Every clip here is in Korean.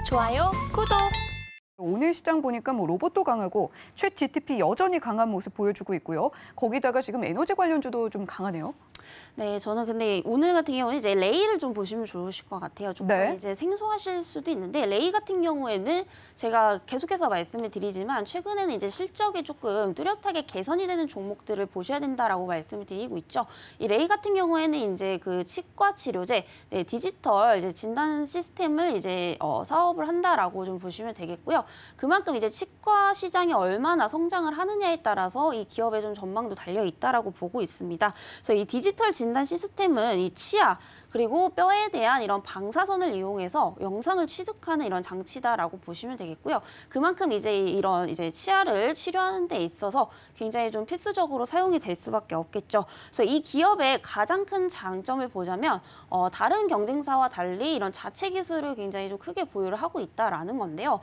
좋아요, 구독! 오늘 시장 보니까 로봇도 강하고 챗 GTP 여전히 강한 모습 보여주고 있고요. 거기다가 지금 에너지 관련주도 좀 강하네요. 네, 저는 근데 오늘 같은 경우는 이제 레이를 좀 보시면 좋으실 것 같아요. 조금 네. 이제 생소하실 수도 있는데 레이 같은 경우에는 제가 계속해서 말씀을 드리지만 최근에는 이제 실적이 조금 뚜렷하게 개선이 되는 종목들을 보셔야 된다라고 말씀을 드리고 있죠. 이 레이 같은 경우에는 이제 그 치과 치료제, 네, 디지털 이제 진단 시스템을 이제 사업을 한다라고 좀 보시면 되겠고요. 그만큼 이제 치과 시장이 얼마나 성장을 하느냐에 따라서 이 기업의 좀 전망도 달려 있다라고 보고 있습니다. 그래서 이 디지털 진단 시스템은 이 치아 그리고 뼈에 대한 이런 방사선을 이용해서 영상을 취득하는 이런 장치다라고 보시면 되겠고요. 그만큼 이제 이런 이제 치아를 치료하는 데 있어서 굉장히 좀 필수적으로 사용이 될 수밖에 없겠죠. 그래서 이 기업의 가장 큰 장점을 보자면 다른 경쟁사와 달리 이런 자체 기술을 굉장히 좀 크게 보유를 하고 있다라는 건데요.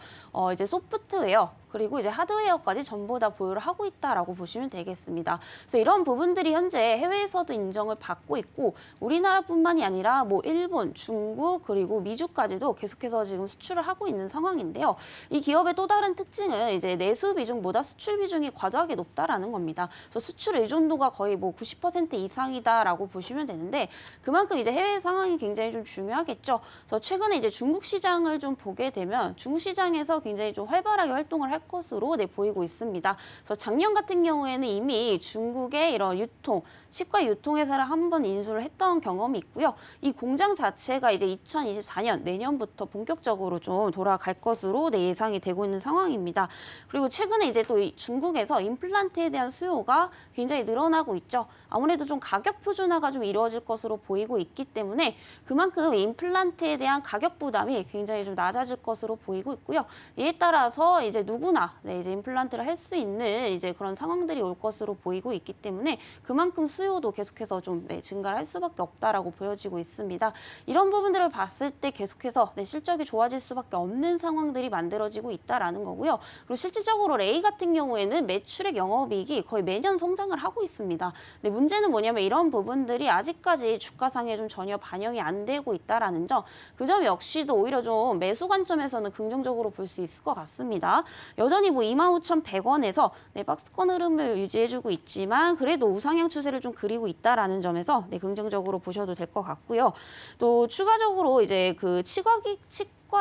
이제 소프트웨어 그리고 이제 하드웨어까지 전부 다 보유를 하고 있다라고 보시면 되겠습니다. 그래서 이런 부분들이 현재 해외에서도 인정을 받고 있고 우리나라뿐만이 아니라 뭐 일본, 중국 그리고 미주까지도 계속해서 지금 수출을 하고 있는 상황인데요. 이 기업의 또 다른 특징은 이제 내수 비중보다 수출 비중이 과도하게 높다라는 겁니다. 그래서 수출 의존도가 거의 뭐 90% 이상이다라고 보시면 되는데 그만큼 이제 해외 상황이 굉장히 좀 중요하겠죠. 그래서 최근에 이제 중국 시장을 좀 보게 되면 중국 시장에서 굉장히 좀 활발하게 활동을 할 것으로 보이고 있습니다. 그래서 작년 같은 경우에는 이미 중국의 이런 유통, 치과 유통회사를 한번 인수를 했던 경험이 있고요. 이 공장 자체가 이제 2024년 내년부터 본격적으로 좀 돌아갈 것으로 예상이 되고 있는 상황입니다. 그리고 최근에 이제 또 중국에서 임플란트에 대한 수요가 굉장히 늘어나고 있죠. 아무래도 좀 가격 표준화가 좀 이루어질 것으로 보이고 있기 때문에 그만큼 임플란트에 대한 가격 부담이 굉장히 좀 낮아질 것으로 보이고 있고요. 이에 따라서 이제 누구나 이제 임플란트를 할 수 있는 이제 그런 상황들이 올 것으로 보이고 있기 때문에 그만큼 수요도 계속해서 좀 증가를 할 수밖에 없다라고 보여지고 있습니다. 이런 부분들을 봤을 때 계속해서 실적이 좋아질 수밖에 없는 상황들이 만들어지고 있다라는 거고요. 그리고 실질적으로 레이 같은 경우에는 매출액 영업이익이 거의 매년 성장을 하고 있습니다. 근데 문제는 뭐냐면 이런 부분들이 아직까지 주가상에 좀 전혀 반영이 안 되고 있다라는 점, 그 점 역시도 오히려 좀 매수 관점에서는 긍정적으로 볼 수 있을 것 같습니다. 여전히 뭐 25,100원에서 박스권 흐름을 유지해주고 있지만 그래도 우상향 추세를 좀 그리고 있다라는 점에서 긍정적으로 보셔도 될 것 같고요. 또 추가적으로 이제 그 치과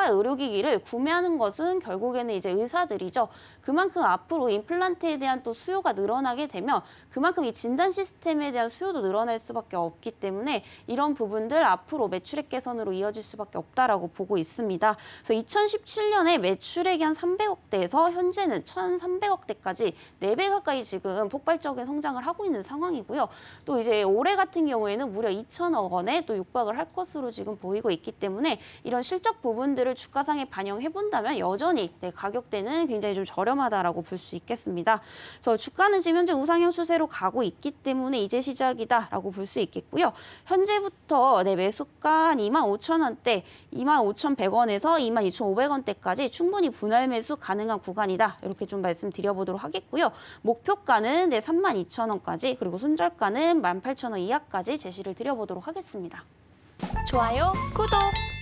의료기기를 구매하는 것은 결국에는 이제 의사들이죠. 그만큼 앞으로 임플란트에 대한 또 수요가 늘어나게 되면 그만큼 이 진단 시스템에 대한 수요도 늘어날 수밖에 없기 때문에 이런 부분들 앞으로 매출액 개선으로 이어질 수밖에 없다라고 보고 있습니다. 그래서 2017년에 매출액이 한 300억대에서 현재는 1,300억대까지 4배 가까이 지금 폭발적인 성장을 하고 있는 상황이고요. 또 이제 올해 같은 경우에는 무려 2천억 원에 또 육박을 할 것으로 지금 보이고 있기 때문에 이런 실적 부분들을 주가상에 반영해 본다면 여전히 가격대는 굉장히 좀 저렴하다라고 볼 수 있겠습니다. 그래서 주가는 지금 현재 우상향 추세로 가고 있기 때문에 이제 시작이다라고 볼 수 있겠고요. 현재부터 매수가 한 25,000원대, 25,100원에서 22,500원대까지 충분히 분할 매수 가능한 구간이다. 이렇게 좀 말씀드려보도록 하겠고요. 목표가는 32,000원까지 그리고 손절가는 18,000원 이하까지 제시를 드려보도록 하겠습니다. 좋아요, 구독!